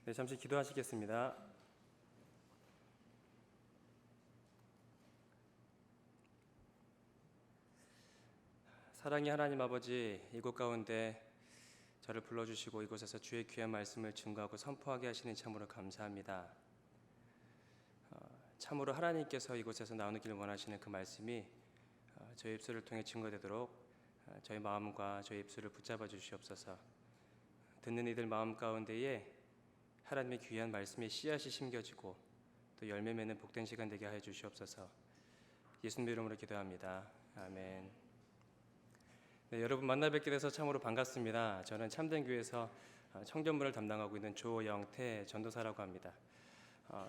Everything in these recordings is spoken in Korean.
네, 잠시 기도하시겠습니다. 사랑의 하나님 아버지, 이곳 가운데 저를 불러주시고 이곳에서 주의 귀한 말씀을 증거하고 선포하게 하시니 참으로 감사합니다. 참으로 하나님께서 이곳에서 나누기를 원하시는 그 말씀이 저희 입술을 통해 증거되도록 저희 마음과 저희 입술을 붙잡아 주시옵소서. 듣는 이들 마음 가운데에 하나님의 귀한 말씀의 씨앗이 심겨지고 또 열매 맺는 복된 시간 되게 하여 주시옵소서. 예수님 이름으로 기도합니다. 아멘. 네, 여러분 만나 뵙게 돼서 참으로 반갑습니다. 저는 참된교회에서 청년부를 담당하고 있는 조영태 전도사라고 합니다.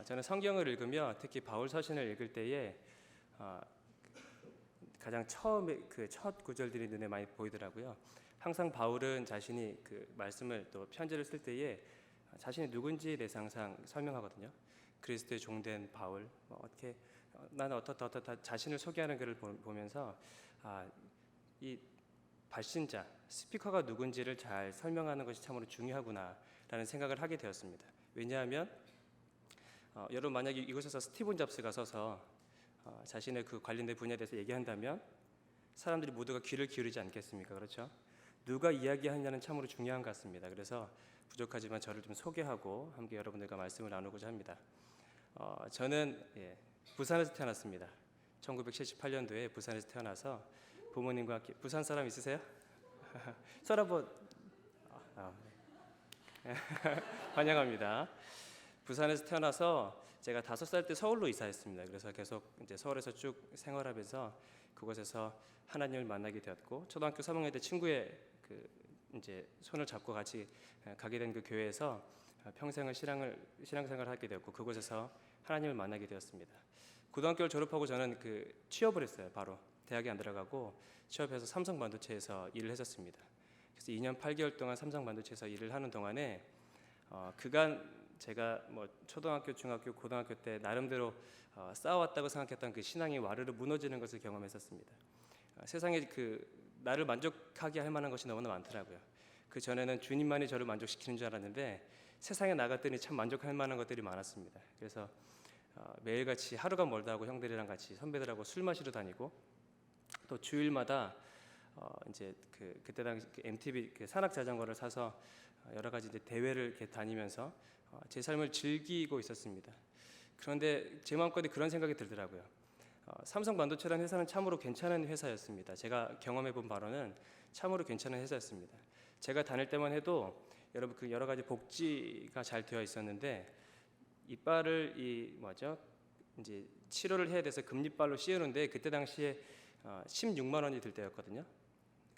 저는 성경을 읽으며 특히 바울 서신을 읽을 때에 가장 처음에 그 첫 구절들이 눈에 많이 보이더라고요. 항상 바울은 자신이 그 말씀을 또 편지를 쓸 때에 자신이 누군지에 대해서 항상 설명하거든요. 그리스도의 종된 바울, 어떻게 나는 어떻다 자신을 소개하는 글을 보면서 이 발신자, 스피커가 누군지를 잘 설명하는 것이 참으로 중요하구나라는 생각을 하게 되었습니다. 왜냐하면 여러분 만약에 이곳에서 스티븐 잡스가 서서 자신의 그 관련된 분야에 대해서 얘기한다면 사람들이 모두가 귀를 기울이지 않겠습니까? 그렇죠? 누가 이야기하느냐는 참으로 중요한 것 같습니다. 그래서 부족하지만 저를 좀 소개하고 함께 여러분들과 말씀을 나누고자 합니다. 저는 부산에서 태어났습니다. 1978년도에 부산에서 태어나서 부모님과 함께. 부산 사람 있으세요? 손 한번. 환영합니다. 부산에서 태어나서 제가 5살 때 서울로 이사했습니다. 그래서 계속 이제 서울에서 쭉 생활하면서 그곳에서 하나님을 만나게 되었고, 초등학교 3학년 때 친구의 그 이제 손을 잡고 같이 가게 된 그 교회에서 평생을 신앙생활을 하게 되었고, 그곳에서 하나님을 만나게 되었습니다. 고등학교를 졸업하고 저는 그 취업을 했어요. 바로 대학에 안 들어가고 취업해서 삼성 반도체에서 일을 했었습니다. 그래서 2년 8개월 동안 삼성 반도체에서 일을 하는 동안에 그간 제가 뭐 초등학교, 중학교, 고등학교 때 나름대로 쌓아왔다고 생각했던 그 신앙이 와르르 무너지는 것을 경험했었습니다. 세상에 그 나를 만족하게 할 만한 것이 너무나 많더라고요. 그 전에는 주님만이 저를 만족시키는 줄 알았는데 세상에 나갔더니 참 만족할 만한 것들이 많았습니다. 그래서 매일같이 하루가 멀다 하고 형들이랑 같이 선배들하고 술 마시러 다니고, 또 주일마다 이제 그때 당시 MTB 산악 자전거를 사서 여러 가지 이제 대회를 이렇게 다니면서 제 삶을 즐기고 있었습니다. 그런데 제 마음속에 그런 생각이 들더라고요. 삼성 반도체라는 회사는 참으로 괜찮은 회사였습니다. 제가 경험해 본 바로는 참으로 괜찮은 회사였습니다. 제가 다닐 때만 해도 여러분 그 여러 가지 복지가 잘 되어 있었는데, 이빨을 이제 치료를 해야 돼서 금리빨로 씌우는데 그때 당시에 16만 원이 들 때였거든요.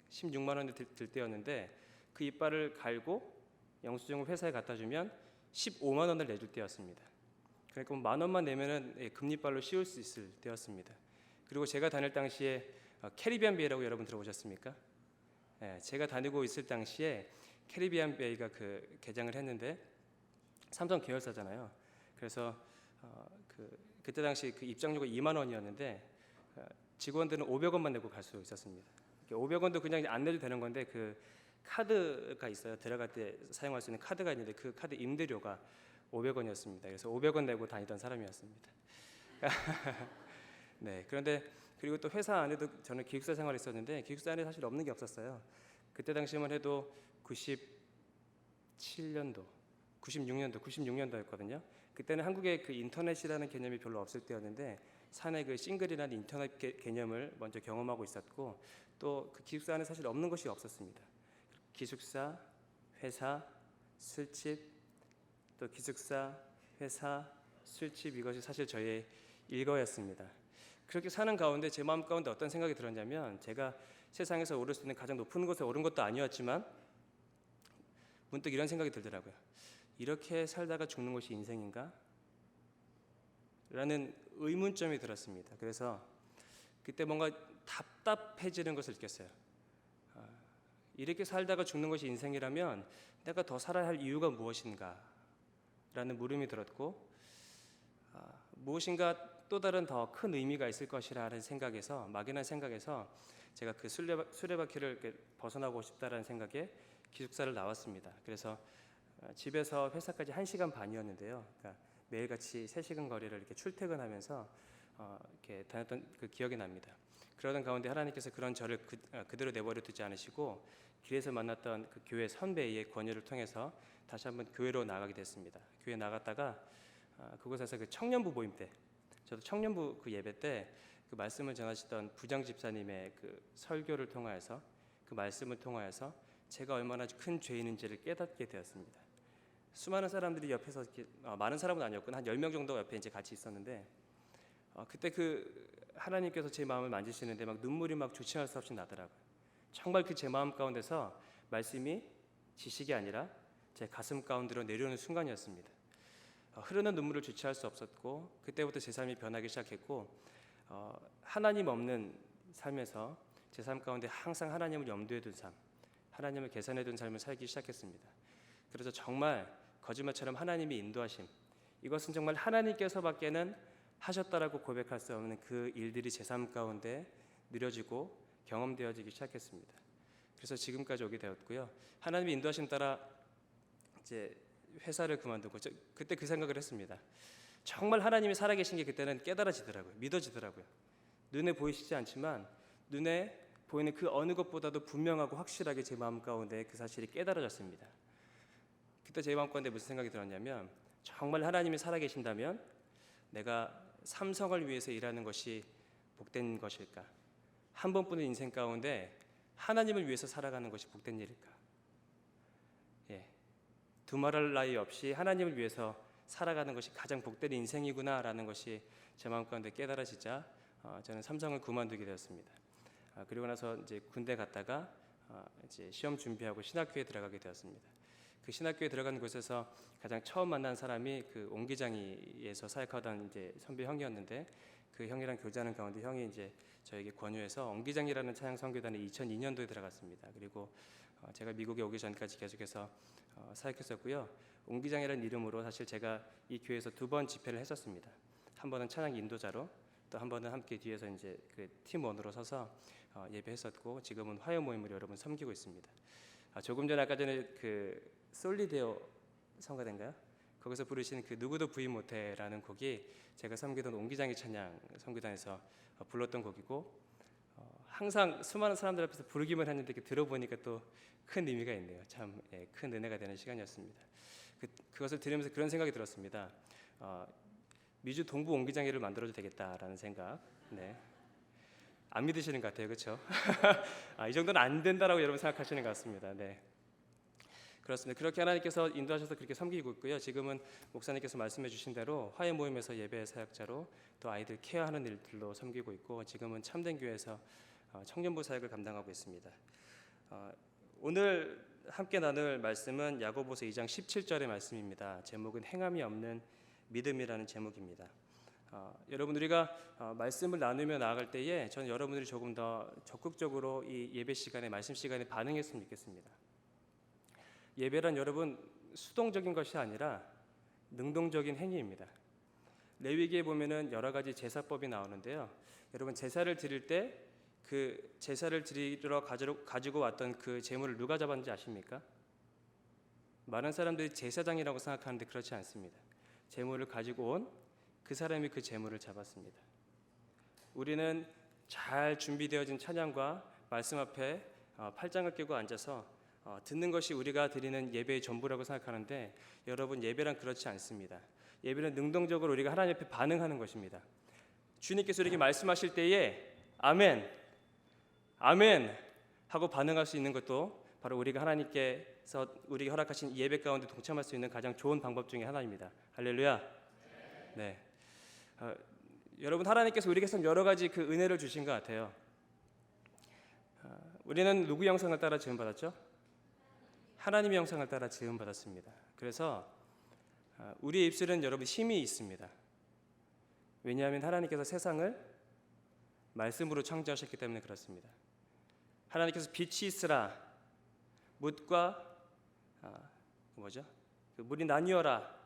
16만 원이 들 때였는데 그 이빨을 갈고 영수증을 회사에 갖다 주면 15만 원을 내줄 때였습니다. 그러니까 만 원만 내면은 금리빨로 씌울 수 있을 때였습니다. 그리고 제가 다닐 당시에 캐리비안 베이라고 여러분 들어보셨습니까? 제가 다니고 있을 당시에 캐리비안 베이가 그 개장을 했는데 삼성 계열사잖아요. 그래서 그때 당시 그 입장료가 2만 원이었는데 직원들은 500원만 내고 갈 수 있었습니다. 500원도 그냥 안 내도 되는 건데 그 카드가 있어요. 들어갈 때 사용할 수 있는 카드가 있는데 그 카드 임대료가 500원이었습니다. 그래서 500원 내고 다니던 사람이었습니다. 네, 그런데 그리고 또 회사 안에도 저는 기숙사 생활을 했었는데 기숙사 안에 사실 없는 게 없었어요. 그때 당시만 해도 97년도, 96년도였거든요. 그때는 한국에 그 인터넷이라는 개념이 별로 없을 때였는데 사내 그 싱글이라는 인터넷 개념을 먼저 경험하고 있었고, 또 그 기숙사 안에 사실 없는 것이 없었습니다. 기숙사, 회사, 술집, 또 기숙사, 회사, 술집, 이것이 사실 저의 일거였습니다. 그렇게 사는 가운데 제 마음 가운데 어떤 생각이 들었냐면, 제가 세상에서 오를 수 있는 가장 높은 곳에 오른 것도 아니었지만 문득 이런 생각이 들더라고요. 이렇게 살다가 죽는 것이 인생인가? 라는 의문점이 들었습니다. 그래서 그때 뭔가 답답해지는 것을 느꼈어요. 이렇게 살다가 죽는 것이 인생이라면 내가 더 살아야 할 이유가 무엇인가? 라는 물음이 들었고, 무엇인가 또 다른 더 큰 의미가 있을 것이라는 생각에서, 막연한 생각에서 제가 그 수레바퀴를 벗어나고 싶다라는 생각에 기숙사를 나왔습니다. 그래서 집에서 회사까지 1시간 반이었는데요. 그러니까 매일같이 3시간 거리를 이렇게 출퇴근하면서 이렇게 다녔던 그 기억이 납니다. 그러던 가운데 하나님께서 그런 저를 그대로 내버려 두지 않으시고 길에서 만났던 그 교회 선배의 권유를 통해서 다시 한번 교회로 나가게 됐습니다. 교회 나갔다가 그곳에서 그 청년부 모임 때, 저도 청년부 그 예배 때 그 말씀을 전하시던 부장 집사님의 그 설교를 통하여서, 그 말씀을 통하여서 제가 얼마나 큰 죄인인지를 깨닫게 되었습니다. 수많은 사람들이 옆에서 이렇게, 많은 사람은 아니었구나, 한 10명 정도 옆에 이제 같이 있었는데 그때 그 하나님께서 제 마음을 만지시는데 막 눈물이 막 주체할 수 없이 나더라고요. 정말 그 제 마음 가운데서 말씀이 지식이 아니라 제 가슴 가운데로 내려오는 순간이었습니다. 흐르는 눈물을 주체할 수 없었고, 그때부터 제 삶이 변하기 시작했고, 하나님 없는 삶에서 제 삶 가운데 항상 하나님을 염두에 둔 삶, 하나님을 계산해 둔 삶을 살기 시작했습니다. 그래서 정말 거짓말처럼 하나님이 인도하심, 이것은 정말 하나님께서밖에는 하셨다라고 고백할 수 없는 그 일들이 제 삶 가운데 누려지고 경험되어지기 시작했습니다. 그래서 지금까지 오게 되었고요. 하나님의 인도하심 따라 이제 회사를 그만두고, 그때 그 생각을 했습니다. 정말 하나님이 살아계신 게 그때는 깨달아지더라고요. 믿어지더라고요. 눈에 보이시지 않지만 눈에 보이는 그 어느 것보다도 분명하고 확실하게 제 마음 가운데 그 사실이 깨달아졌습니다. 그때 제 마음 가운데 무슨 생각이 들었냐면, 정말 하나님이 살아계신다면 내가 삼성을 위해서 일하는 것이 복된 것일까? 한 번뿐인 인생 가운데 하나님을 위해서 살아가는 것이 복된 일일까? 두말할 나위 없이 하나님을 위해서 살아가는 것이 가장 복된 인생이구나라는 것이 제 마음 가운데 깨달아지자 저는 삼성을 그만두게 되었습니다. 그리고 나서 이제 군대 갔다가 이제 시험 준비하고 신학교에 들어가게 되었습니다. 그 신학교에 들어간 곳에서 가장 처음 만난 사람이 그 옹기장이에서 사역하던 이제 선배 형이었는데, 그 형이랑 교제하는 가운데 형이 이제 저에게 권유해서 옹기장이라는 찬양 선교단에 2002년도에 들어갔습니다. 그리고 제가 미국에 오기 전까지 계속해서 사역했었고요. 옹기장이라는 이름으로 사실 제가 이 교회에서 2번 집회를 했었습니다. 한 번은 찬양 인도자로, 또 한 번은 함께 뒤에서 이제 그 팀원으로 서서 예배했었고, 지금은 화요 모임으로 여러분 섬기고 있습니다. 조금 전에 아까 전에 그 솔리데오 성가대인가요? 거기서 부르신 그 누구도 부인 못해라는 곡이 제가 섬기던 옹기장이 찬양 선교단에서 불렀던 곡이고, 항상 수많은 사람들 앞에서 부르기만 했는데 이렇게 들어보니까 또 큰 의미가 있네요. 참 큰 은혜가 되는 시간이었습니다. 그것을 들으면서 그런 생각이 들었습니다. 미주 동부 옹기장이를 만들어도 되겠다라는 생각. 네. 안 믿으시는 것 같아요, 그렇죠? 이 정도는 안 된다라고 여러분 생각하시는 것 같습니다. 네. 그렇습니다. 그렇게 하나님께서 인도하셔서 그렇게 섬기고 있고요. 지금은 목사님께서 말씀해 주신 대로 화해 모임에서 예배 사역자로, 또 아이들 케어하는 일들로 섬기고 있고, 지금은 참된 교회에서 청년부 사역을 감당하고 있습니다. 오늘 함께 나눌 말씀은 야고보서 2장 17절의 말씀입니다. 제목은 행함이 없는 믿음이라는 제목입니다. 여러분, 우리가 말씀을 나누며 나아갈 때에 저는 여러분들이 조금 더 적극적으로 이 예배 시간에, 말씀 시간에 반응했으면 좋겠습니다. 예배란 여러분 수동적인 것이 아니라 능동적인 행위입니다. 레위기에 보면은 여러 가지 제사법이 나오는데요. 여러분, 제사를 드릴 때 그 제사를 드리러 가지고 왔던 그 제물을 누가 잡았는지 아십니까? 많은 사람들이 제사장이라고 생각하는데 그렇지 않습니다. 제물을 가지고 온 그 사람이 그 제물을 잡았습니다. 우리는 잘 준비되어진 찬양과 말씀 앞에 팔짱을 끼고 앉아서 듣는 것이 우리가 드리는 예배의 전부라고 생각하는데, 여러분, 예배란 그렇지 않습니다. 예배는 능동적으로 우리가 하나님 앞에 반응하는 것입니다. 주님께서 우리에게 말씀하실 때에 아멘, 아멘 하고 반응할 수 있는 것도 바로 우리가 하나님께서 우리에게 허락하신 예배 가운데 동참할 수 있는 가장 좋은 방법 중에 하나입니다. 할렐루야. 네. 여러분, 하나님께서 우리에게 여러 가지 그 은혜를 주신 것 같아요. 우리는 누구 형상을 따라 지음 받았죠? 하나님의 형상을 따라 지음 받았습니다. 그래서 우리의 입술은 여러분 힘이 있습니다. 왜냐하면 하나님께서 세상을 말씀으로 창조하셨기 때문에 그렇습니다. 하나님께서 빛이 있으라, 묻과 그 물이 나뉘어라.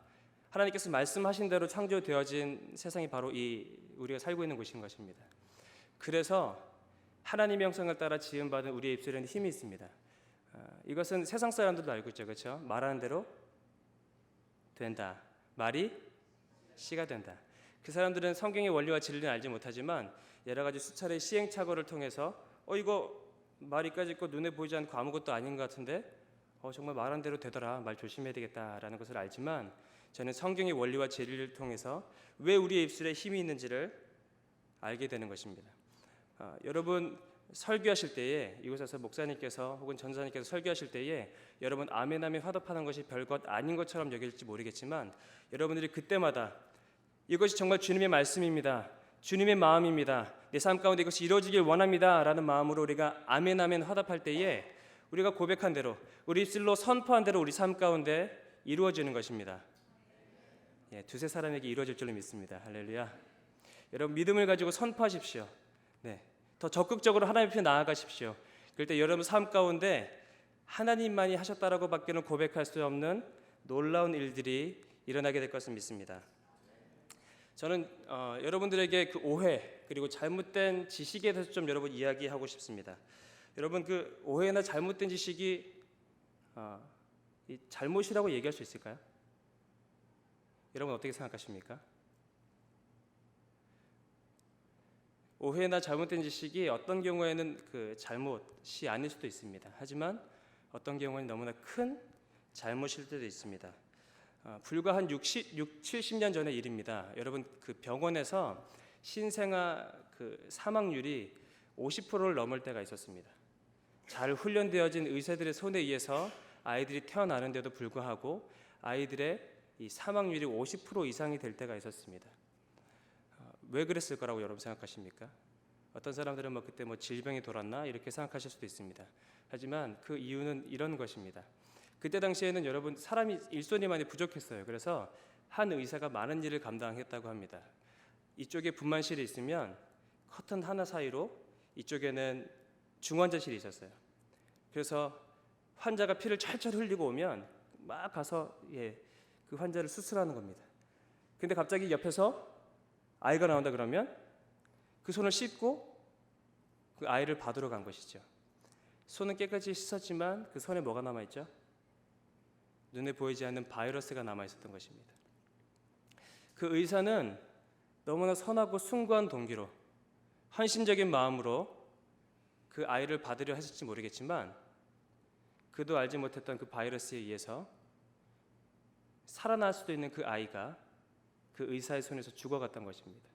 하나님께서 말씀하신 대로 창조되어진 세상이 바로 이 우리가 살고 있는 곳인 것입니다. 그래서 하나님의 형상을 따라 지음받은 우리의 입술에는 힘이 있습니다. 이것은 세상 사람들도 알고 있죠, 그렇죠? 말하는 대로 된다. 말이 씨가 된다. 그 사람들은 성경의 원리와 진리는 알지 못하지만 여러 가지 수차례 시행착오를 통해서 이거 말이까지 있고 눈에 보이지 않고 아무것도 아닌 것 같은데 정말 말한 대로 되더라. 말 조심해야 되겠다라는 것을 알지만 저는 성경의 원리와 진리를 통해서 왜 우리의 입술에 힘이 있는지를 알게 되는 것입니다. 여러분 설교하실 때에 이곳에서 목사님께서 혹은 전사님께서 설교하실 때에 여러분 아멘 아멘 화답하는 것이 별것 아닌 것처럼 여길지 모르겠지만 여러분들이 그때마다 이것이 정말 주님의 말씀입니다. 주님의 마음입니다. 내 삶 가운데 이것이 이루어지길 원합니다. 라는 마음으로 우리가 아멘 아멘 화답할 때에 우리가 고백한 대로 우리 입술로 선포한 대로 우리 삶 가운데 이루어지는 것입니다. 두세 사람에게 이루어질 줄로 믿습니다. 할렐루야. 여러분 믿음을 가지고 선포하십시오. 더 적극적으로 하나님 앞에 나아가십시오. 그럴 때 여러분 삶 가운데 하나님만이 하셨다라고 밖에는 고백할 수 없는 놀라운 일들이 일어나게 될 것을 믿습니다. 저는 여러분들에게 그 오해 그리고 잘못된 지식에 대해서 좀 여러분 이야기하고 싶습니다. 여러분 그 오해나 잘못된 지식이 이 잘못이라고 얘기할 수 있을까요? 여러분 어떻게 생각하십니까? 오해나 잘못된 지식이 어떤 경우에는 그 잘못이 아닐 수도 있습니다. 하지만 어떤 경우에는 너무나 큰 잘못일 때도 있습니다. 불과 한 70년 전의 일입니다. 여러분 그 병원에서 신생아 그 사망률이 50%를 넘을 때가 있었습니다. 잘 훈련되어진 의사들의 손에 의해서 아이들이 태어나는데도 불구하고 아이들의 이 사망률이 50% 이상이 될 때가 있었습니다. 왜 그랬을 거라고 여러분 생각하십니까? 어떤 사람들은 그때 질병이 돌았나 이렇게 생각하실 수도 있습니다. 하지만 그 이유는 이런 것입니다. 그때 당시에는 여러분 사람이 일손이 많이 부족했어요. 그래서 한 의사가 많은 일을 감당했다고 합니다. 이쪽에 분만실이 있으면 커튼 하나 사이로 이쪽에는 중환자실이 있었어요. 그래서 환자가 피를 철철 흘리고 오면 막 가서 그 환자를 수술하는 겁니다. 근데 갑자기 옆에서 아이가 나온다 그러면 그 손을 씻고 그 아이를 받으러 간 것이죠. 손은 깨끗이 씻었지만 그 손에 뭐가 남아있죠? 눈에 보이지 않는 바이러스가 남아있었던 것입니다. 그 의사는 너무나 선하고 숭고한 동기로 헌신적인 마음으로 그 아이를 받으려 했을지 모르겠지만 그도 알지 못했던 그 바이러스에 의해서 살아날 수도 있는 그 아이가 그 의사의 손에서 죽어갔던 것입니다.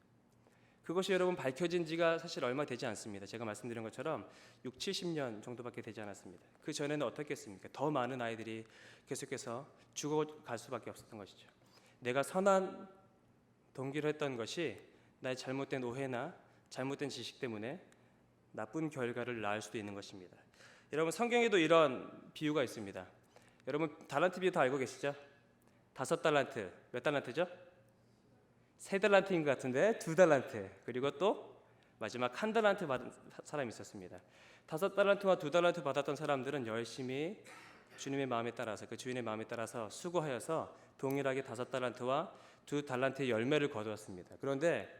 그것이 여러분 밝혀진 지가 사실 얼마 되지 않습니다. 제가 말씀드린 것처럼 6, 70년 정도밖에 되지 않았습니다. 그 전에는 어떻겠습니까? 더 많은 아이들이 계속해서 죽어갈 수밖에 없었던 것이죠. 내가 선한 동기로 했던 것이 나의 잘못된 오해나 잘못된 지식 때문에 나쁜 결과를 낳을 수도 있는 것입니다. 여러분 성경에도 이런 비유가 있습니다. 여러분 달란트 비유 다 알고 계시죠? 5달란트, 몇 달란트죠? 3달란트인 것 같은데 2달란트, 그리고 또 마지막 1달란트 받은 사람이 있었습니다. 5달란트와 2달란트 받았던 사람들은 열심히 주님의 마음에 따라서 그 주인의 마음에 따라서 수고하여서 동일하게 5달란트와 2달란트의 열매를 거두었습니다. 그런데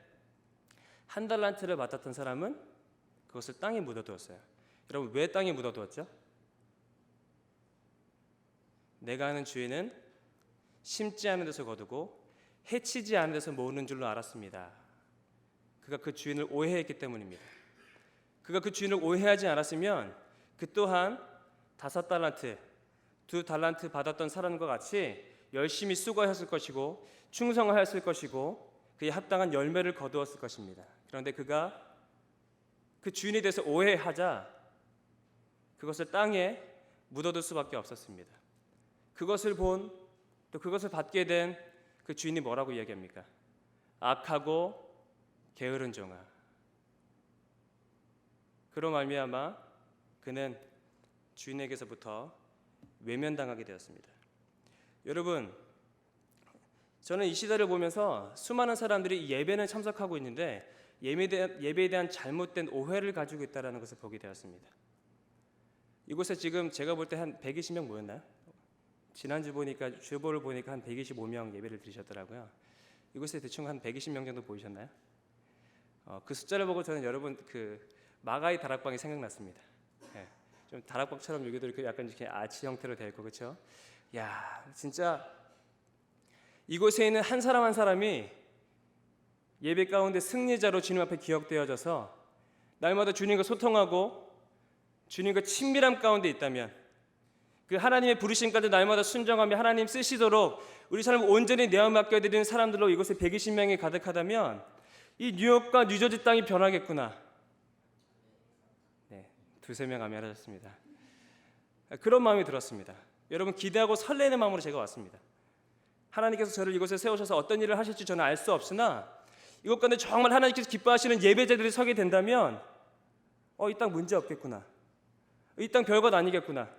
1달란트를 받았던 사람은 그것을 땅에 묻어두었어요. 여러분 왜 땅에 묻어두었죠? 내가 아는 주인은 심지 않은 데서 거두고 해치지 않은 데서 모으는 줄로 알았습니다. 그가 그 주인을 오해했기 때문입니다. 그가 그 주인을 오해하지 않았으면 그 또한 5달란트, 2달란트 받았던 사람과 같이 열심히 수고했을 것이고 충성하였을 것이고 그에 합당한 열매를 거두었을 것입니다. 그런데 그가 그 주인에 대해서 오해하자 그것을 땅에 묻어둘 수밖에 없었습니다. 그것을 본 또 그것을 받게 된 그 주인이 뭐라고 이야기합니까? 악하고 게으른 종아. 그로 말미암아 그는 주인에게서부터 외면당하게 되었습니다. 여러분, 저는 이 시대를 보면서 수많은 사람들이 예배는 참석하고 있는데 예배에 대한 잘못된 오해를 가지고 있다는 것을 보게 되었습니다. 이곳에 지금 제가 볼 때 한 120명 모였나요? 지난주 보니까 주보를 보니까 한 125명 예배를 드리셨더라고요. 이곳에 대충 한 120명 정도 보이셨나요? 그 숫자를 보고 저는 여러분 그 마가이 다락방이 생각났습니다. 좀 다락방처럼 여기도 이렇게 약간 이렇게 아치 형태로 되어 있고 그렇죠? 야 진짜 이곳에 있는 한 사람 한 사람이 예배 가운데 승리자로 주님 앞에 기억되어져서 날마다 주님과 소통하고 주님과 친밀함 가운데 있다면, 그 하나님의 부르심까지 날마다 순종하며 하나님 쓰시도록 우리 삶을 온전히 내어 맡겨드리는 사람들로 이곳에 120명이 가득하다면 이 뉴욕과 뉴저지 땅이 변하겠구나. 네, 두세 명 아멘 하셨습니다. 그런 마음이 들었습니다. 여러분, 기대하고 설레는 마음으로 제가 왔습니다. 하나님께서 저를 이곳에 세우셔서 어떤 일을 하실지 저는 알 수 없으나 이곳 가운데 정말 하나님께서 기뻐하시는 예배자들이 서게 된다면 이 땅 문제 없겠구나, 이 땅 별것 아니겠구나,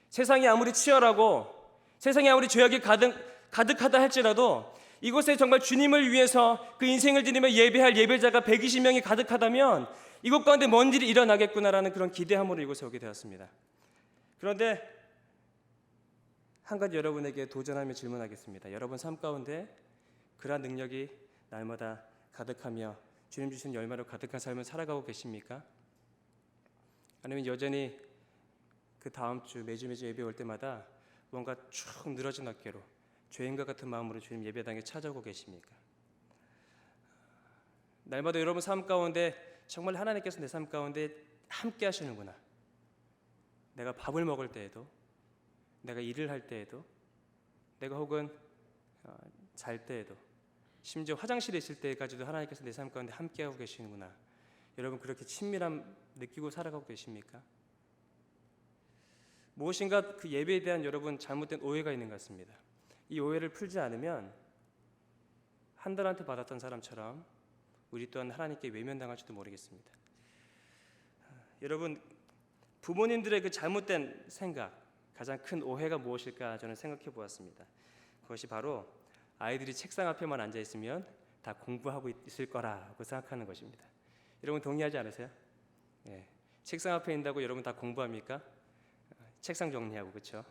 세상이 아무리 치열하고 세상이 아무리 죄악이 가득하다 할지라도 이곳에 정말 주님을 위해서 그 인생을 드리며 예배할 예배자가 120명이 가득하다면 이곳 가운데 뭔 일이 일어나겠구나라는 그런 기대함으로 이곳에 오게 되었습니다. 그런데 한 가지 여러분에게 도전하며 질문하겠습니다. 여러분 삶 가운데 그러한 능력이 날마다 가득하며 주님 주신 열매로 가득한 삶을 살아가고 계십니까? 아니면 여전히 그 다음 주 매주 예배 올 때마다 뭔가 쭉 늘어진 어깨로 죄인과 같은 마음으로 주님 예배당에 찾아오고 계십니까? 날마다 여러분 삶 가운데 정말 하나님께서 내 삶 가운데 함께 하시는구나. 내가 밥을 먹을 때에도, 내가 일을 할 때에도, 내가 혹은 잘 때에도, 심지어 화장실에 있을 때까지도 하나님께서 내 삶 가운데 함께하고 계시는구나. 여러분 그렇게 친밀함 느끼고 살아가고 계십니까? 무엇인가 그 예배에 대한 여러분 잘못된 오해가 있는 것 같습니다. 이 오해를 풀지 않으면 한달한테 받았던 사람처럼 우리 또한 하나님께 외면당할지도 모르겠습니다. 여러분, 부모님들의 그 잘못된 생각, 가장 큰 오해가 무엇일까 저는 생각해 보았습니다. 그것이 바로 아이들이 책상 앞에만 앉아 있으면 다 공부하고 있을 거라고 생각하는 것입니다. 여러분 동의하지 않으세요? 예. 책상 앞에 있다고 여러분 다 공부합니까? 책상 정리하고, 그렇죠?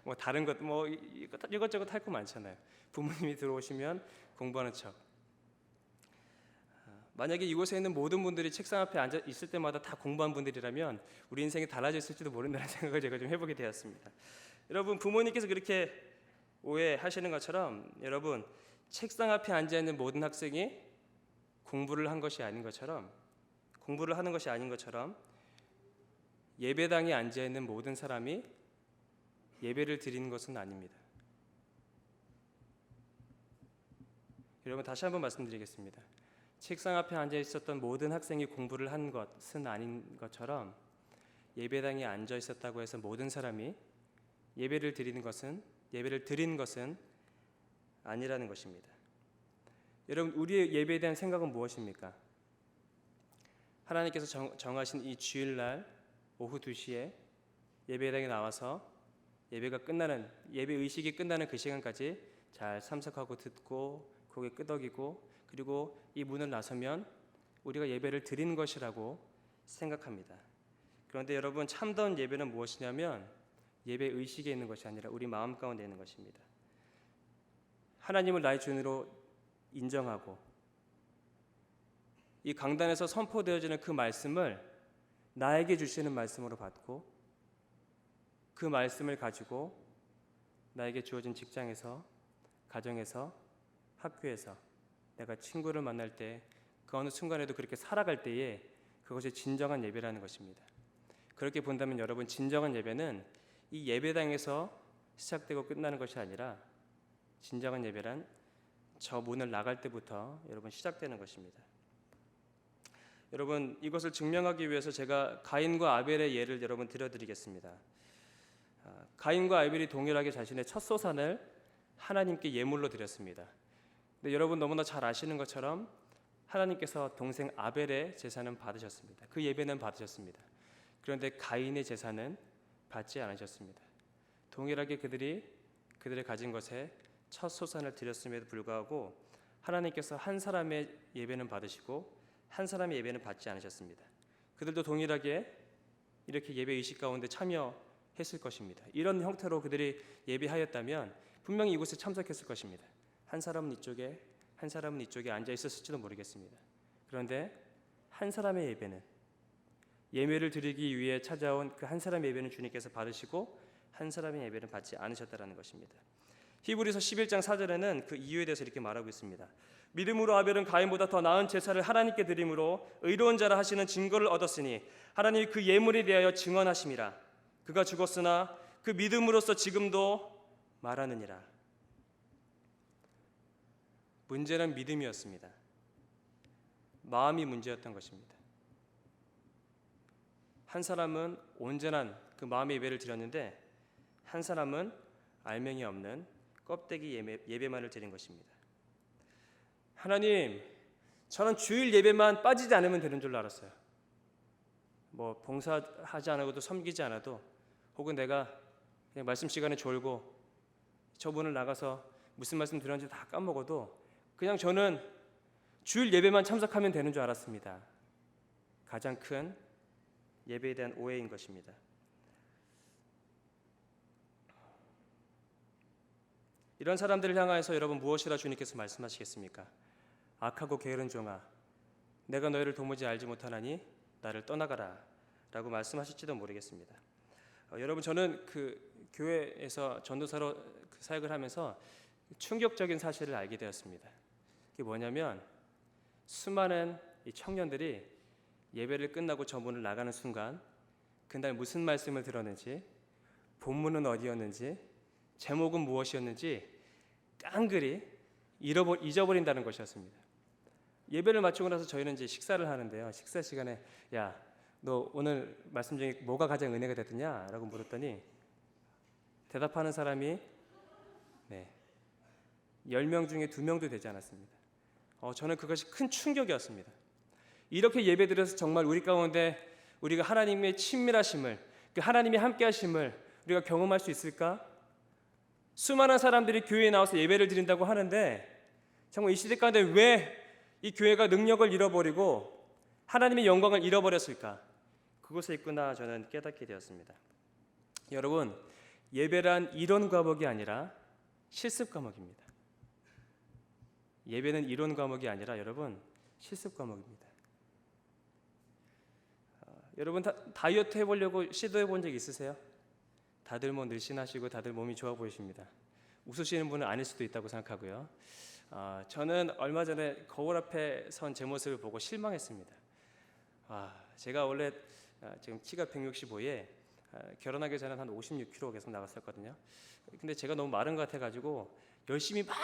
뭐 다른 것 뭐 이것저것 할 거 많잖아요. 부모님이 들어오시면 공부하는 척. 만약에 이곳에 있는 모든 분들이 책상 앞에 앉아 있을 때마다 다 공부한 분들이라면 우리 인생이 달라졌을지도 모른다는 생각을 제가 좀 해보게 되었습니다. 여러분, 부모님께서 그렇게 오해하시는 것처럼 여러분 책상 앞에 앉아 있는 모든 학생이 공부를 한 것이 아닌 것처럼, 공부를 하는 것이 아닌 것처럼 예배당에 앉아 있는 모든 사람이 예배를 드리는 것은 아닙니다. 여러분 다시 한번 말씀드리겠습니다. 책상 앞에 앉아 있었던 모든 학생이 공부를 한 것은 아닌 것처럼 예배당에 앉아 있었다고 해서 모든 사람이 예배를 드린 것은 아니라는 것입니다. 여러분, 우리의 예배에 대한 생각은 무엇입니까? 하나님께서 정하신 이 주일날 오후 2시에 예배당에 나와서 예배 의식이 끝나는 그 시간까지 잘 참석하고 듣고 고개 끄덕이고 그리고 이 문을 나서면 우리가 예배를 드리는 것이라고 생각합니다. 그런데 여러분, 참다운 예배는 무엇이냐면 예배 의식에 있는 것이 아니라 우리 마음 가운데 있는 것입니다. 하나님을 나의 주인으로 인정하고 이 강단에서 선포되어지는 그 말씀을 나에게 주시는 말씀으로 받고 그 말씀을 가지고 나에게 주어진 직장에서, 가정에서, 학교에서, 내가 친구를 만날 때 그 어느 순간에도 그렇게 살아갈 때에 그것이 진정한 예배라는 것입니다. 그렇게 본다면 여러분, 진정한 예배는 이 예배당에서 시작되고 끝나는 것이 아니라 진정한 예배란 저 문을 나갈 때부터 여러분 시작되는 것입니다. 여러분, 이것을 증명하기 위해서 제가 가인과 아벨의 예를 여러분 들어드리겠습니다. 가인과 아벨이 동일하게 자신의 첫 소산을 하나님께 예물로 드렸습니다. 근데 여러분 너무나 잘 아시는 것처럼 하나님께서 동생 아벨의 제사는 받으셨습니다. 그 예배는 받으셨습니다. 그런데 가인의 제사는 받지 않으셨습니다. 동일하게 그들의 가진 것에 첫 소산을 드렸음에도 불구하고 하나님께서 한 사람의 예배는 받으시고 한 사람의 예배는 받지 않으셨습니다. 그들도 동일하게 이렇게 예배 의식 가운데 참여했을 것입니다. 이런 형태로 그들이 예배하였다면 분명히 이곳에 참석했을 것입니다. 한 사람은 이쪽에, 한 사람은 이쪽에 앉아 있었을지도 모르겠습니다. 그런데 한 사람의 예배를 드리기 위해 찾아온 그 한 사람의 예배는 주님께서 받으시고 한 사람의 예배는 받지 않으셨다라는 것입니다. 히브리서 11장 4절에는 그 이유에 대해서 이렇게 말하고 있습니다. 믿음으로 아벨은 가인보다 더 나은 제사를 하나님께 드림으로 의로운 자라 하시는 증거를 얻었으니 하나님이 그 예물에 대하여 증언하심이라. 그가 죽었으나 그 믿음으로써 지금도 말하느니라. 문제는 믿음이었습니다. 마음이 문제였던 것입니다. 한 사람은 온전한 그 마음의 예배를 드렸는데 한 사람은 알맹이 없는 껍데기 예배만을 드린 것입니다. 하나님, 저는 주일 예배만 빠지지 않으면 되는 줄 알았어요. 뭐 봉사하지 않아도 섬기지 않아도 혹은 내가 그냥 말씀 시간에 졸고 저분을 나가서 무슨 말씀 드렸는지 다 까먹어도 그냥 저는 주일 예배만 참석하면 되는 줄 알았습니다. 가장 큰 예배에 대한 오해인 것입니다. 이런 사람들을 향하여서 여러분 무엇이라 주님께서 말씀하시겠습니까? 악하고 게으른 종아, 내가 너희를 도무지 알지 못하나니 나를 떠나가라 라고 말씀하실지도 모르겠습니다. 여러분, 저는 그 교회에서 전도사로 그 사역을 하면서 충격적인 사실을 알게 되었습니다. 그게 뭐냐면 수많은 이 청년들이 예배를 끝나고 저 문을 나가는 순간 그날 무슨 말씀을 들었는지, 본문은 어디였는지, 제목은 무엇이었는지 깡그리 잊어버린다는 것이었습니다. 예배를 마치고 나서 저희는 이제 식사를 하는데요. 식사 시간에 야, 너 오늘 말씀 중에 뭐가 가장 은혜가 됐느냐? 라고 물었더니 대답하는 사람이 10명 중에 2명도 되지 않았습니다. 저는 그것이 큰 충격이었습니다. 이렇게 예배드려서 정말 우리 가운데 우리가 하나님의 친밀하심을, 그 하나님의 함께하심을 우리가 경험할 수 있을까? 수많은 사람들이 교회에 나와서 예배를 드린다고 하는데 정말 이 시대 가운데 왜 이 교회가 능력을 잃어버리고 하나님의 영광을 잃어버렸을까? 그곳에 있구나 저는 깨닫게 되었습니다. 여러분, 예배란 이론 과목이 아니라 실습 과목입니다. 예배는 이론 과목이 아니라 여러분 실습 과목입니다. 여러분 다이어트 해보려고 시도해 본 적 있으세요? 다들 뭐 늘씬하시고 다들 몸이 좋아 보이십니다. 웃으시는 분은 아닐 수도 있다고 생각하고요. 저는 얼마 전에 거울 앞에 선 제 모습을 보고 실망했습니다. 제가 원래 지금 키가 165에 결혼하기 전에 한 56kg 계속 나갔었거든요. 근데 제가 너무 마른 것 같아가지고 열심히 막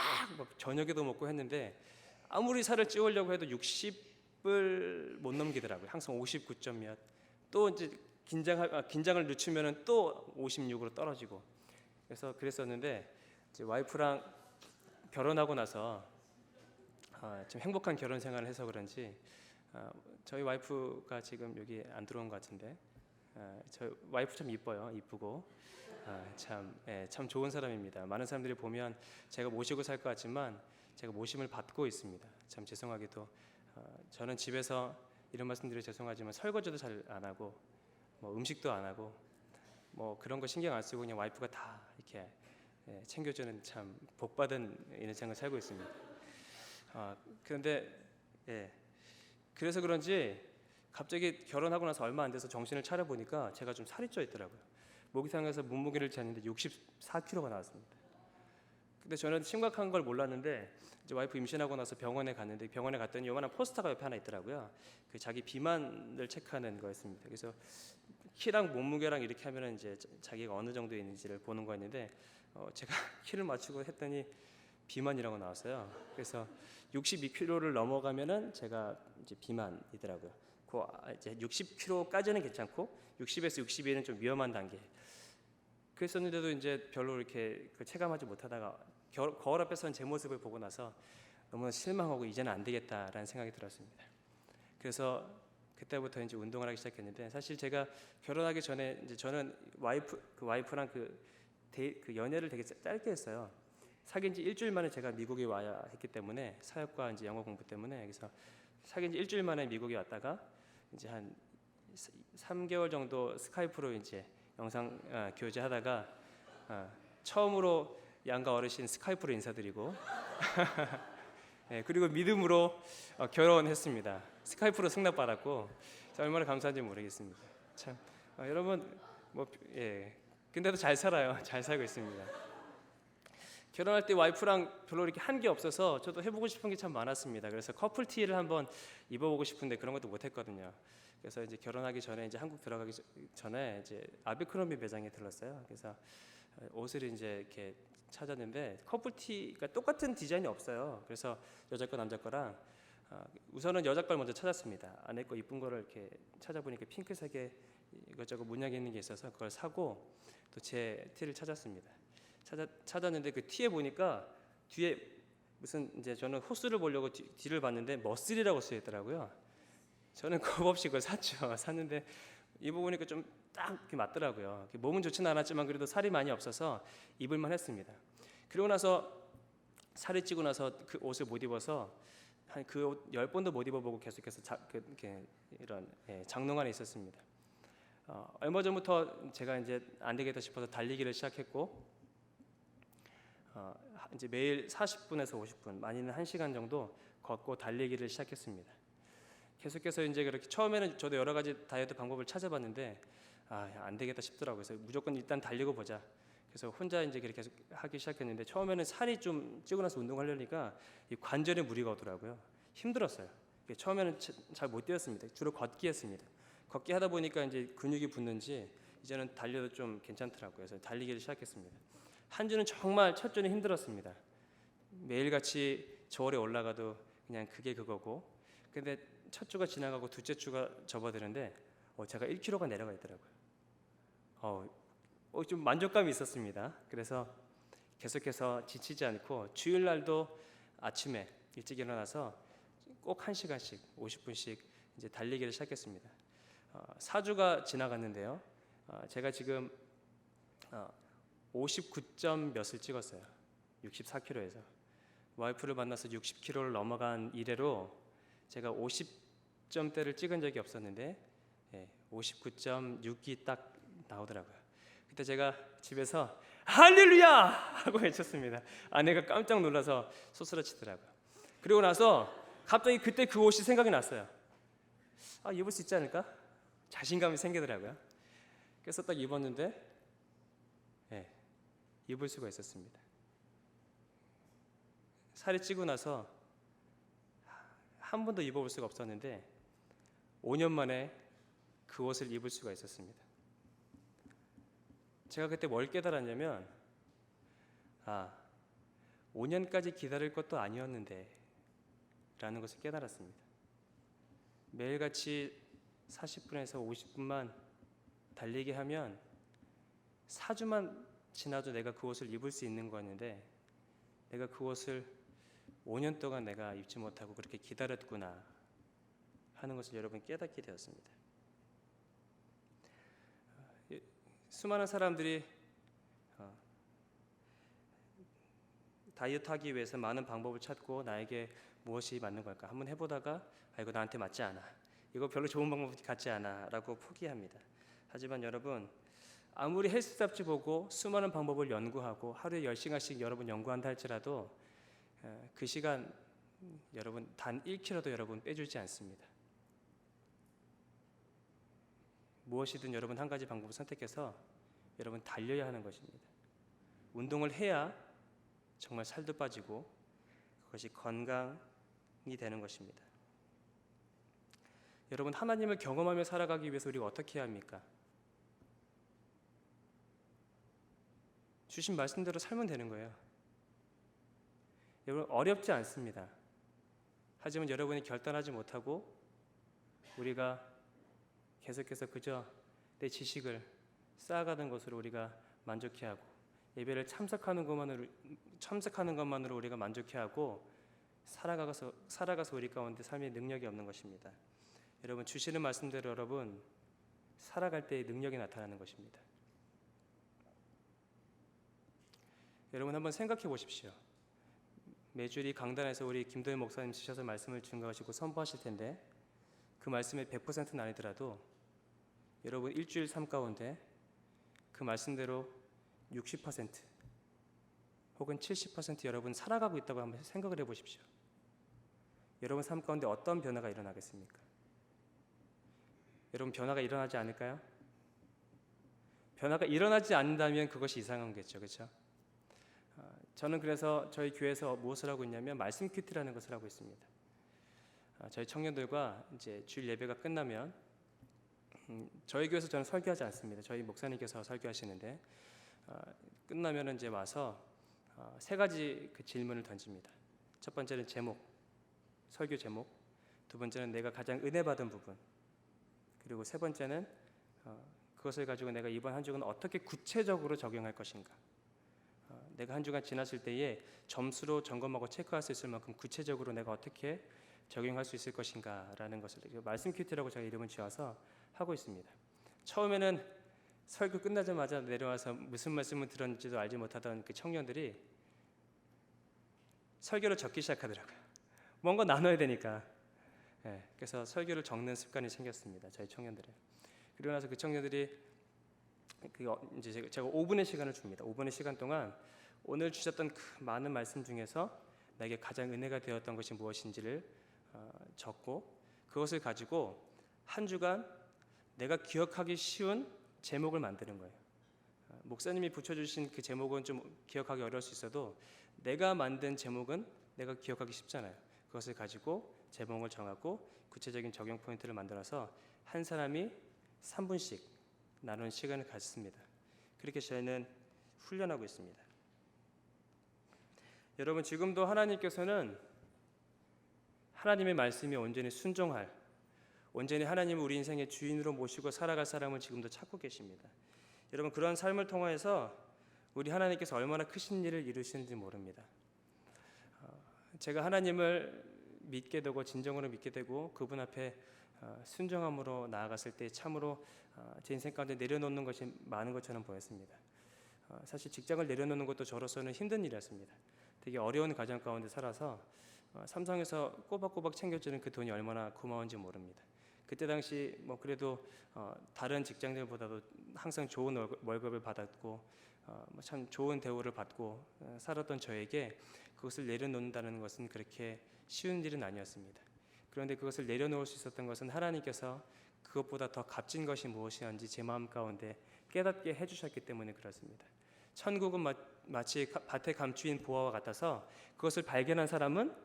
저녁에도 먹고 했는데 아무리 살을 찌우려고 해도 60을 못 넘기더라고요. 항상 59점 몇. 또 이제 긴장을 늦추면은 또 56으로 떨어지고. 그래서 그랬었는데 이제 와이프랑 결혼하고 나서 좀 행복한 결혼 생활을 해서 그런지 저희 와이프가 지금 여기 안 들어온 것 같은데 저희 와이프 참 이뻐요. 이쁘고 참 좋은 사람입니다. 많은 사람들이 보면 제가 모시고 살 것 같지만 제가 모심을 받고 있습니다. 참 죄송하게도 저는 집에서 이런 말씀드려 죄송하지만 설거지도 잘 안 하고 뭐 음식도 안 하고 뭐 그런 거 신경 안 쓰고 그냥 와이프가 다 이렇게 챙겨주는 참 복받은 인생을 살고 있습니다. 그런데 그래서 그런지 갑자기 결혼하고 나서 얼마 안 돼서 정신을 차려 보니까 제가 좀 살이 쪄 있더라고요. 모기상에서 몸무게를 쟀는데 64kg가 나왔습니다. 근데 저는 심각한 걸 몰랐는데 이제 와이프 임신하고 나서 병원에 갔는데 병원에 갔더니 요만한 포스터가 옆에 하나 있더라고요. 그 자기 비만을 체크하는 거였습니다. 그래서 키랑 몸무게랑 이렇게 하면은 이제 자기가 어느 정도에 있는지를 보는 거였는데 제가 키를 맞추고 했더니 비만이라고 나왔어요. 그래서 62kg를 넘어가면은 제가 이제 비만이더라고요. 그 이제 60kg까지는 괜찮고 60에서 62는 좀 위험한 단계. 그랬었는데도 이제 별로 이렇게 체감하지 못하다가 거울 앞에 선 제 모습을 보고 나서 너무나 실망하고 이제는 안 되겠다라는 생각이 들었습니다. 그래서 그때부터 이제 운동을 하기 시작했는데 사실 제가 결혼하기 전에 이제 저는 와이프랑 그 연애를 되게 짧게 했어요. 사귄 지 일주일 만에 제가 미국에 와야 했기 때문에 사역과 이제 영어 공부 때문에 그래서 사귄 지 일주일 만에 미국에 왔다가 이제 한 3개월 정도 스카이프로 이제 영상 교제하다가 처음으로 양가 어르신 스카이프로 인사드리고 그리고 믿음으로 결혼했습니다. 스카이프로 승낙받았고 얼마나 감사한지 모르겠습니다. 참 여러분 근데도 잘 살아요. 잘 살고 있습니다. 결혼할 때 와이프랑 별로 이렇게 한 게 없어서 저도 해보고 싶은 게 참 많았습니다. 그래서 커플 티를 한번 입어보고 싶은데 그런 것도 못했거든요. 그래서 이제 결혼하기 전에 이제 한국 들어가기 전에 이제 아베크롬비 매장에 들렀어요. 그래서 옷을 이제 이렇게 찾았는데 커플 티가 똑같은 디자인이 없어요. 그래서 여자 거 남자 거랑 우선은 여자 걸 먼저 찾았습니다. 아내 거 이쁜 거를 이렇게 찾아보니까 핑크색에 이것저것 문양이 있는 게 있어서 그걸 사고 또 제 티를 찾았습니다. 찾았는데 그 티에 보니까 뒤에 무슨 이제 저는 호수를 보려고 뒤를 봤는데 머슬이라고 쓰여 있더라고요. 저는 겁없이 그걸 샀죠. 샀는데 입어보니까 좀 딱 이렇게 맞더라고요. 몸은 좋지는 않았지만 그래도 살이 많이 없어서 입을만 했습니다. 그리고 나서 살이 찌고 나서 그 옷을 못 입어서 한 그 옷 10번도 못 입어보고 계속해서 이런 장롱 안에 있었습니다. 얼마 전부터 제가 이제 안 되겠다 싶어서 달리기를 시작했고 이제 매일 40분에서 50분, 많이는 1시간 정도 걷고 달리기를 시작했습니다. 계속해서 이제 그렇게 처음에는 저도 여러 가지 다이어트 방법을 찾아봤는데 안 되겠다 싶더라고요. 그래서 무조건 일단 달리고 보자. 그래서 혼자 이제 그렇게 계속 하기 시작했는데 처음에는 살이 좀 찌고 나서 운동하려니까 이 관절에 무리가 오더라고요. 힘들었어요. 처음에는 잘 못 뛰었습니다. 주로 걷기 했습니다. 걷기 하다 보니까 이제 근육이 붙는지 이제는 달려도 좀 괜찮더라고요. 그래서 달리기를 시작했습니다. 한 주는 정말 첫 주는 힘들었습니다. 매일같이 저울에 올라가도 그냥 그게 그거고, 근데 첫 주가 지나가고 둘째 주가 접어드는데 제가 1kg가 내려가 있더라고요. 좀 만족감이 있었습니다. 그래서 계속해서 지치지 않고 주일날도 아침에 일찍 일어나서 꼭 1시간씩 50분씩 이제 달리기를 시작했습니다. 4주가 지나갔는데요. 제가 지금 59점 몇을 찍었어요. 64kg에서 와이프를 만나서 60kg를 넘어간 이래로 제가 50점대를 찍은 적이 없었는데 59.6이 딱 나오더라고요. 그때 제가 집에서 할렐루야 하고 외쳤습니다. 아내가 깜짝 놀라서 소스라치더라고요. 그리고 나서 갑자기 그때 그 옷이 생각이 났어요. 입을 수 있지 않을까? 자신감이 생기더라고요. 그래서 딱 입었는데 입을 수가 있었습니다. 살이 찌고 나서 한 번도 입어볼 수가 없었는데 5년 만에 그 옷을 입을 수가 있었습니다. 제가 그때 뭘 깨달았냐면 5년까지 기다릴 것도 아니었는데 라는 것을 깨달았습니다. 매일같이 40분에서 50분만 달리기 하면 4주만 지나도 내가 그 옷을 입을 수 있는 거였는데 내가 그 옷을 5년 동안 내가 입지 못하고 그렇게 기다렸구나 하는 것을 여러분 깨닫게 되었습니다. 수많은 사람들이 다이어트 하기 위해서 많은 방법을 찾고 나에게 무엇이 맞는 걸까 한번 해보다가 이거 나한테 맞지 않아, 이거 별로 좋은 방법 같지 않아 라고 포기합니다. 하지만 여러분, 아무리 헬스 잡지 보고 수많은 방법을 연구하고 하루에 10시간씩 여러분 연구한다 할지라도 그 시간 여러분 단 1kg도 여러분 빼주지 않습니다. 무엇이든 여러분 한 가지 방법을 선택해서 여러분 달려야 하는 것입니다. 운동을 해야 정말 살도 빠지고 그것이 건강이 되는 것입니다. 여러분, 하나님을 경험하며 살아가기 위해서 우리가 어떻게 해야 합니까? 주신 말씀대로 살면 되는 거예요. 여러분, 어렵지 않습니다. 하지만 여러분이 결단하지 못하고 우리가 계속해서 그저 내 지식을 쌓아가는 것으로 우리가 만족해하고 예배를 참석하는 것만으로 우리가 만족해하고 살아가서 우리 가운데 삶의 능력이 없는 것입니다. 여러분, 주시는 말씀대로 여러분 살아갈 때의 능력이 나타나는 것입니다. 여러분 한번 생각해 보십시오. 매주 이 강단에서 우리 김도현 목사님 주셔서 말씀을 증거하시고 선포하실 텐데 그 말씀의 100%는 아니더라도 여러분 일주일 삶 가운데 그 말씀대로 60% 혹은 70% 여러분 살아가고 있다고 한번 생각을 해보십시오. 여러분 삶 가운데 어떤 변화가 일어나겠습니까? 여러분 변화가 일어나지 않을까요? 변화가 일어나지 않는다면 그것이 이상한 거겠죠, 그렇죠? 저는 그래서 저희 교회에서 무엇을 하고 있냐면 말씀 큐티라는 것을 하고 있습니다. 저희 청년들과 이제 주일 예배가 끝나면 저희 교회에서 저는 설교하지 않습니다. 저희 목사님께서 설교하시는데 끝나면 이제 와서 세 가지 그 질문을 던집니다. 첫 번째는 제목, 설교 제목. 두 번째는 내가 가장 은혜 받은 부분. 그리고 세 번째는 그것을 가지고 내가 이번 한 주간 어떻게 구체적으로 적용할 것인가. 내가 한 주간 지났을 때에 점수로 점검하고 체크할 수 있을 만큼 구체적으로 내가 어떻게 적용할 수 있을 것인가라는 것을 말씀 큐티라고 제가 이름을 지어서 하고 있습니다. 처음에는 설교 끝나자마자 내려와서 무슨 말씀을 들었는지도 알지 못하던 그 청년들이 설교를 적기 시작하더라고요. 뭔가 나눠야 되니까. 그래서 설교를 적는 습관이 생겼습니다. 저희 청년들은. 그리고 나서 그 청년들이 이제 제가 5분의 시간을 줍니다. 5분의 시간 동안 오늘 주셨던 그 많은 말씀 중에서 나에게 가장 은혜가 되었던 것이 무엇인지를 적고 그것을 가지고 한 주간 내가 기억하기 쉬운 제목을 만드는 거예요. 목사님이 붙여주신 그 제목은 좀 기억하기 어려울 수 있어도 내가 만든 제목은 내가 기억하기 쉽잖아요. 그것을 가지고 제목을 정하고 구체적인 적용 포인트를 만들어서 한 사람이 3분씩 나누는 시간을 갖습니다. 그렇게 저희는 훈련하고 있습니다. 여러분 지금도 하나님께서는 하나님의 말씀에 온전히 순종할, 온전히 하나님을 우리 인생의 주인으로 모시고 살아갈 사람을 지금도 찾고 계십니다. 여러분 그런 삶을 통해서 우리 하나님께서 얼마나 크신 일을 이루시는지 모릅니다. 제가 하나님을 믿게 되고 진정으로 믿게 되고 그분 앞에 순종함으로 나아갔을 때 참으로 제 인생 가운데 내려놓는 것이 많은 것처럼 보였습니다. 사실 직장을 내려놓는 것도 저로서는 힘든 일이었습니다. 되게 어려운 가정 가운데 살아서 삼성에서 꼬박꼬박 챙겨주는 그 돈이 얼마나 고마운지 모릅니다. 그때 당시 뭐 그래도 다른 직장들보다도 항상 좋은 월급을 받았고 참 좋은 대우를 받고 살았던 저에게 그것을 내려놓는다는 것은 그렇게 쉬운 일은 아니었습니다. 그런데 그것을 내려놓을 수 있었던 것은 하나님께서 그것보다 더 값진 것이 무엇이었는지 제 마음 가운데 깨닫게 해주셨기 때문에 그렇습니다. 천국은 마치 밭에 감추인 보화와 같아서 그것을 발견한 사람은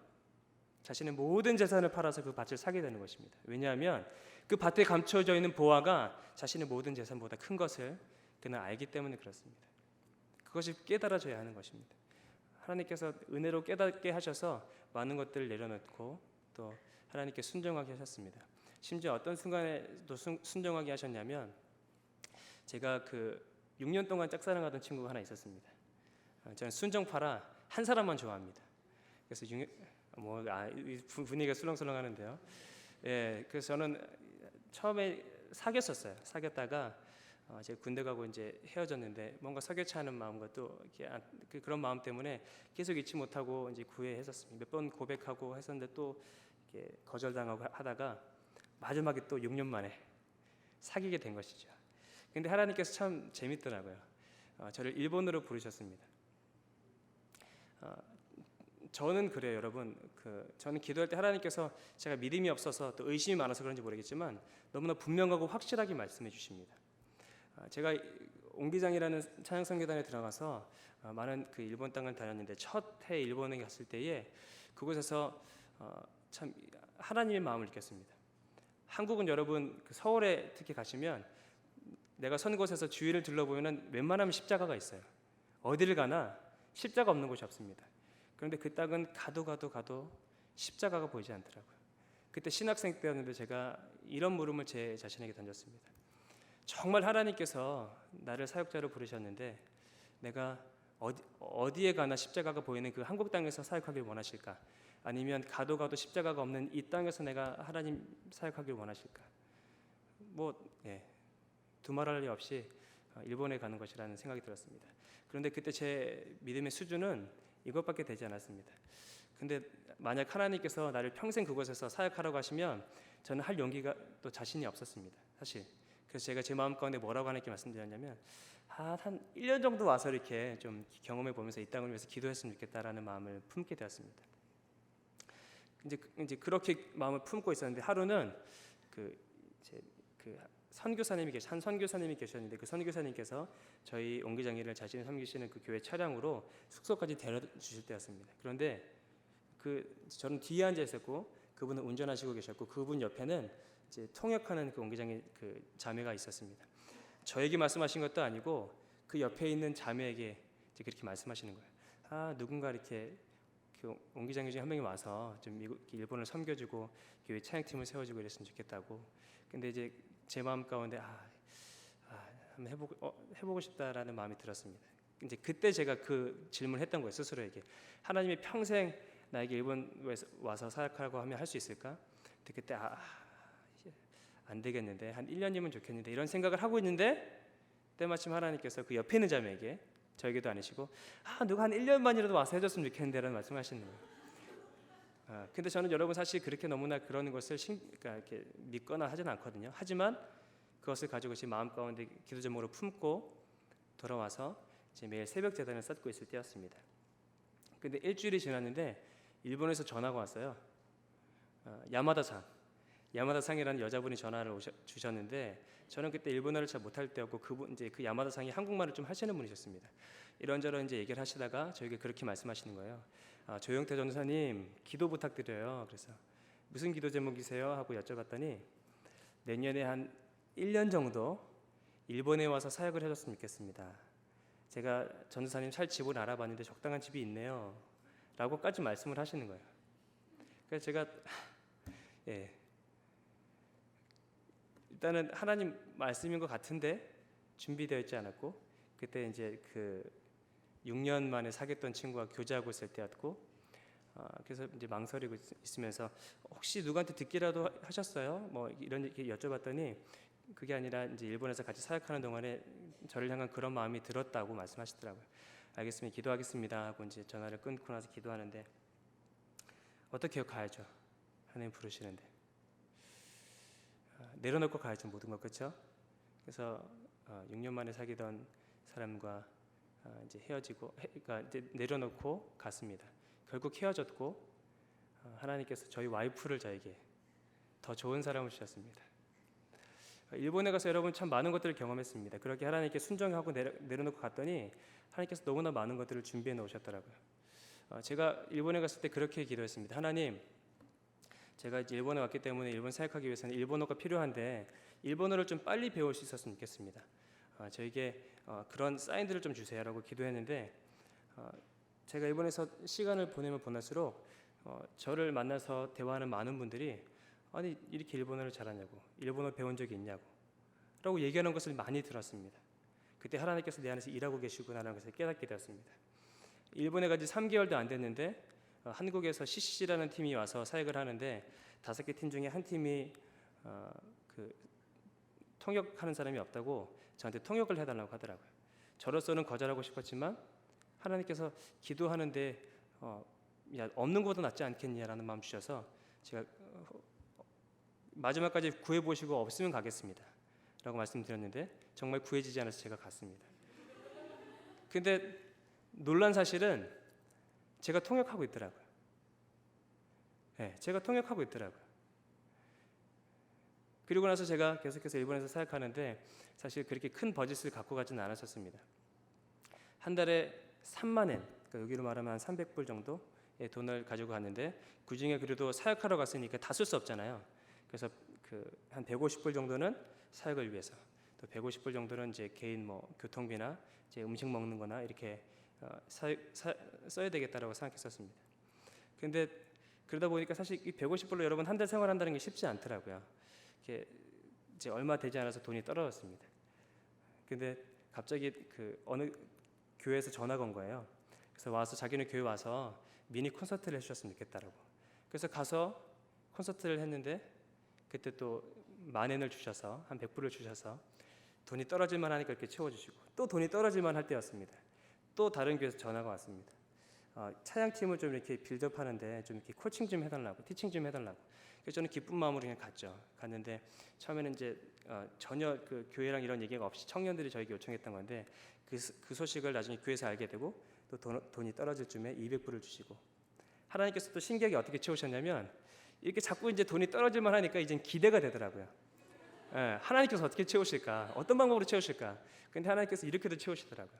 자신의 모든 재산을 팔아서 그 밭을 사게 되는 것입니다. 왜냐하면 그 밭에 감춰져 있는 보화가 자신의 모든 재산보다 큰 것을 그는 알기 때문에 그렇습니다. 그것이 깨달아져야 하는 것입니다. 하나님께서 은혜로 깨닫게 하셔서 많은 것들을 내려놓고 또 하나님께 순종하게 하셨습니다. 심지어 어떤 순간에 또 순종하게 하셨냐면 제가 그 6년 동안 짝사랑하던 친구가 하나 있었습니다. 저는 순정파라 한 사람만 좋아합니다. 그래서 분위기가 술렁술렁하는데요. 그래서 저는 처음에 사귀었었어요. 사귀었다가 제가 군대 가고 이제 헤어졌는데 뭔가 석여치 않은 마음과 또 그런 마음 때문에 계속 잊지 못하고 이제 구애했었습니다. 몇 번 고백하고 했었는데 또 이렇게 거절당하고 하다가 마지막에 또 6년 만에 사귀게 된 것이죠. 근데 하나님께서 참 재밌더라고요. 저를 일본으로 부르셨습니다. 저는 그래요, 여러분. 저는 기도할 때 하나님께서 제가 믿음이 없어서 또 의심이 많아서 그런지 모르겠지만 너무나 분명하고 확실하게 말씀해 주십니다. 제가 옹기장이라는 찬양성교단에 들어가서 많은 그 일본 땅을 다녔는데 첫 해 일본에 갔을 때에 그곳에서 참 하나님의 마음을 느꼈습니다. 한국은 여러분 그 서울에 특히 가시면 내가 선 곳에서 주위를 둘러보면 웬만하면 십자가가 있어요. 어디를 가나 십자가 없는 곳이 없습니다. 그런데 그 땅은 가도 십자가가 보이지 않더라고요. 그때 신학생 때였는데 제가 이런 물음을 제 자신에게 던졌습니다. 정말 하나님께서 나를 사역자로 부르셨는데 내가 어디에 가나 십자가가 보이는 그 한국 땅에서 사역하길 원하실까? 아니면 가도 십자가가 없는 이 땅에서 내가 하나님 사역하길 원하실까? 두말할 리 없이 일본에 가는 것이라는 생각이 들었습니다. 그런데 그때 제 믿음의 수준은 이것밖에 되지 않았습니다. 근데 만약 하나님께서 나를 평생 그곳에서 사역하라고 하시면 저는 할 용기가 또 자신이 없었습니다. 사실. 그래서 제가 제 마음 가운데 뭐라고 하나님께 말씀드렸냐면 한 1년 정도 와서 이렇게 좀 경험해 보면서 이 땅을 위해서 기도했으면 좋겠다라는 마음을 품게 되었습니다. 이제 그렇게 마음을 품고 있었는데 하루는 한 선교사님이 계셨는데 그 선교사님께서 저희 옹기장이를 자신이 섬기시는 그 교회 차량으로 숙소까지 데려다 주실 때였습니다. 그런데 저는 뒤에 앉아 있었고 그분은 운전하시고 계셨고 그분 옆에는 이제 통역하는 그 옹기장의 그 자매가 있었습니다. 저에게 말씀하신 것도 아니고 그 옆에 있는 자매에게 이제 그렇게 말씀하시는 거예요. 누군가 이렇게 그 옹기장이 중에 한 명이 와서 좀 일본을 섬겨주고 교회 찬양팀을 세워주고 이랬으면 좋겠다고. 근데 이제 제 마음 가운데 한번 해보고 싶다라는 마음이 들었습니다. 이제 그때 제가 그 질문을 했던 거예요, 스스로에게. 하나님이 평생 나에게 일본에 와서 사역하라고 하면 할 수 있을까? 근데 그때 안 되겠는데 한 1년이면 좋겠는데 이런 생각을 하고 있는데 때마침 하나님께서 그 옆에 있는 자매에게 저에게도 아니시고 누가 한 1년만이라도 와서 해줬으면 좋겠는데라는 말씀을 하시는 거예요. 근데 저는 여러분 사실 그렇게 너무나 그런 것을 그러니까 이렇게 믿거나 하지는 않거든요. 하지만 그것을 가지고 제 마음 가운데 기도 제목으로 품고 돌아와서 이제 매일 새벽 제단을 쌓고 있을 때였습니다. 근데 일주일이 지났는데 일본에서 전화가 왔어요. 야마다상이라는 여자분이 전화를 주셨는데 저는 그때 일본어를 잘 못할 때였고 그분 이제 그 야마다상이 한국말을 좀 하시는 분이셨습니다. 이런저런 이제 얘기를 하시다가 저에게 그렇게 말씀하시는 거예요. 조영태 전도사님 기도 부탁드려요. 그래서 무슨 기도 제목이세요? 하고 여쭤봤더니 내년에 한 1년 정도 일본에 와서 사역을 해줬으면 좋겠습니다. 제가 전도사님 살 집을 알아봤는데 적당한 집이 있네요. 라고까지 말씀을 하시는 거예요. 그래서 제가 일단은 하나님 말씀인 것 같은데 준비되어 있지 않았고 그때 이제 그 6년 만에 사귀었던 친구가 교제하고 있을 때였고 그래서 이제 망설이고 있으면서 혹시 누구한테 듣기라도 하셨어요? 뭐 이런 얘기 여쭤봤더니 그게 아니라 이제 일본에서 같이 사역하는 동안에 저를 향한 그런 마음이 들었다고 말씀하시더라고요. 알겠습니다. 기도하겠습니다 하고 이제 전화를 끊고 나서 기도하는데 어떻게요? 가야죠. 하나님 부르시는데 내려놓고 가야죠. 모든 것 그렇죠? 그래서 6년 만에 사귀던 사람과 이제 헤어지고 그러니까 이제 내려놓고 갔습니다. 결국 헤어졌고 하나님께서 저희 와이프를 저에게 더 좋은 사람을 주셨습니다. 일본에 가서 여러분 참 많은 것들을 경험했습니다. 그렇게 하나님께 순종하고 내려놓고 갔더니 하나님께서 너무나 많은 것들을 준비해 놓으셨더라고요. 제가 일본에 갔을 때 그렇게 기도했습니다. 하나님, 제가 이제 일본에 왔기 때문에 일본 사역하기 위해서는 일본어가 필요한데 일본어를 좀 빨리 배울 수 있었으면 좋겠습니다. 저에게 그런 사인들을 좀 주세요라고 기도했는데 제가 일본에서 시간을 보내면 보낼수록 저를 만나서 대화하는 많은 분들이 아니 이렇게 일본어를 잘하냐고 일본어 배운 적이 있냐고 라고 얘기하는 것을 많이 들었습니다. 그때 하나님께서 내 안에서 일하고 계시구나라는 것을 깨닫게 되었습니다. 일본에 가지 3개월도 안 됐는데 한국에서 CCC라는 팀이 와서 사역을 하는데 5개 팀 중에 한 팀이 그 통역하는 사람이 없다고 저한테 통역을 해달라고 하더라고요. 저로서는 거절하고 싶었지만 하나님께서 기도하는데 야, 없는 것보다 낫지 않겠냐라는 마음 주셔서 제가 마지막까지 구해보시고 없으면 가겠습니다 라고 말씀드렸는데 정말 구해지지 않아서 제가 갔습니다. 근데 놀란 사실은 제가 통역하고 있더라고요. 제가 통역하고 있더라고요. 그리고 나서 제가 계속해서 일본에서 사역하는데 사실 그렇게 큰 버짓을 갖고 가지는 않았었습니다. 한 달에 3만 엔, 그러니까 여기로 말하면 한 300불 정도의 돈을 가지고 갔는데 그 중에 그래도 사역하러 갔으니까 다 쓸 수 없잖아요. 그래서 한 150불 정도는 사역을 위해서, 또 150불 정도는 이제 개인 뭐 교통비나 이제 음식 먹는 거나 이렇게 써야 되겠다라고 생각했었습니다. 근데 그러다 보니까 사실 이 150불로 여러분 한 달 생활한다는 게 쉽지 않더라고요. 이게 이제 얼마 되지 않아서 돈이 떨어졌습니다. 근데 갑자기 어느 교회에서 전화가 온 거예요. 그래서 와서 자기는 교회 와서 미니 콘서트를 해주셨으면 좋겠다라고. 그래서 가서 콘서트를 했는데 그때 또 10,000엔을 주셔서 한 100불을 주셔서 돈이 떨어질만 하니까 이렇게 채워주시고 또 돈이 떨어질만 할 때였습니다. 또 다른 교회에서 전화가 왔습니다. 차양팀을 좀 이렇게 빌드업하는데 좀 이렇게 코칭 좀 해달라고, 티칭 좀 해달라고. 그래서 저는 기쁜 마음으로 그냥 갔죠. 갔는데 처음에는 이제 전혀 그 교회랑 이런 얘기가 없이 청년들이 저에게 요청했던 건데 그 소식을 나중에 교회에서 알게 되고 또 돈이 떨어질 쯤에 200불을 주시고 하나님께서 또 신기하게 어떻게 채우셨냐면 이렇게 자꾸 이제 돈이 떨어질만 하니까 이제 기대가 되더라고요. 하나님께서 어떻게 채우실까? 어떤 방법으로 채우실까? 근데 하나님께서 이렇게도 채우시더라고요.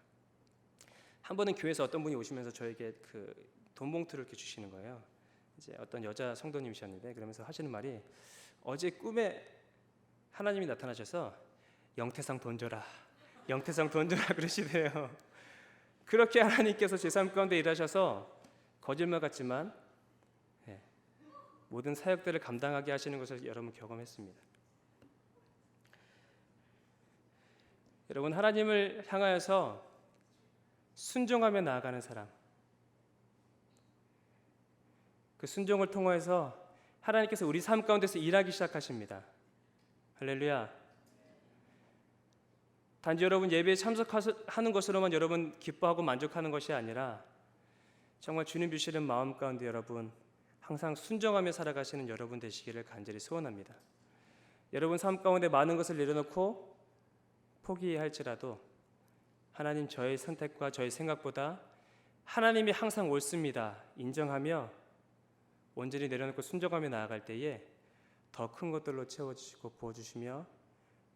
한 번은 교회에서 어떤 분이 오시면서 저에게 그 돈 봉투를 이렇게 주시는 거예요. 이제 어떤 여자 성도님이셨는데 그러면서 하시는 말이 어제 꿈에 하나님이 나타나셔서 영태상 돈 줘라, 영태상 돈 줘라 그러시대요. 그렇게 하나님께서 제 삶 가운데 일하셔서 거짓말 같지만 모든 사역들을 감당하게 하시는 것을 여러분 경험했습니다. 여러분, 하나님을 향하여서 순종하며 나아가는 사람, 그 순종을 통해서 하나님께서 우리 삶 가운데서 일하기 시작하십니다. 할렐루야. 단지 여러분 예배에 참석하는 것으로만 여러분 기뻐하고 만족하는 것이 아니라 정말 주님 주시는 마음 가운데 여러분 항상 순종하며 살아가시는 여러분 되시기를 간절히 소원합니다. 여러분 삶 가운데 많은 것을 내려놓고 포기할지라도 하나님, 저의 선택과 저의 생각보다 하나님이 항상 옳습니다 인정하며 온전히 내려놓고 순종하며 나아갈 때에 더 큰 것들로 채워주시고 부어주시며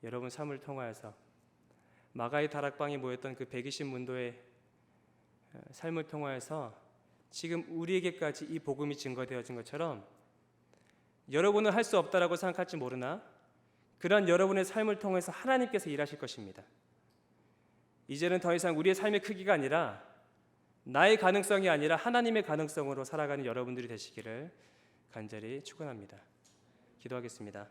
여러분 삶을 통하여서 마가의 다락방에 모였던 그 120문도의 삶을 통하여서 지금 우리에게까지 이 복음이 증거되어진 것처럼 여러분은 할 수 없다라고 생각할지 모르나 그러한 여러분의 삶을 통해서 하나님께서 일하실 것입니다. 이제는 더 이상 우리의 삶의 크기가 아니라 나의 가능성이 아니라 하나님의 가능성으로 살아가는 여러분들이 되시기를 간절히 축원합니다. 기도하겠습니다.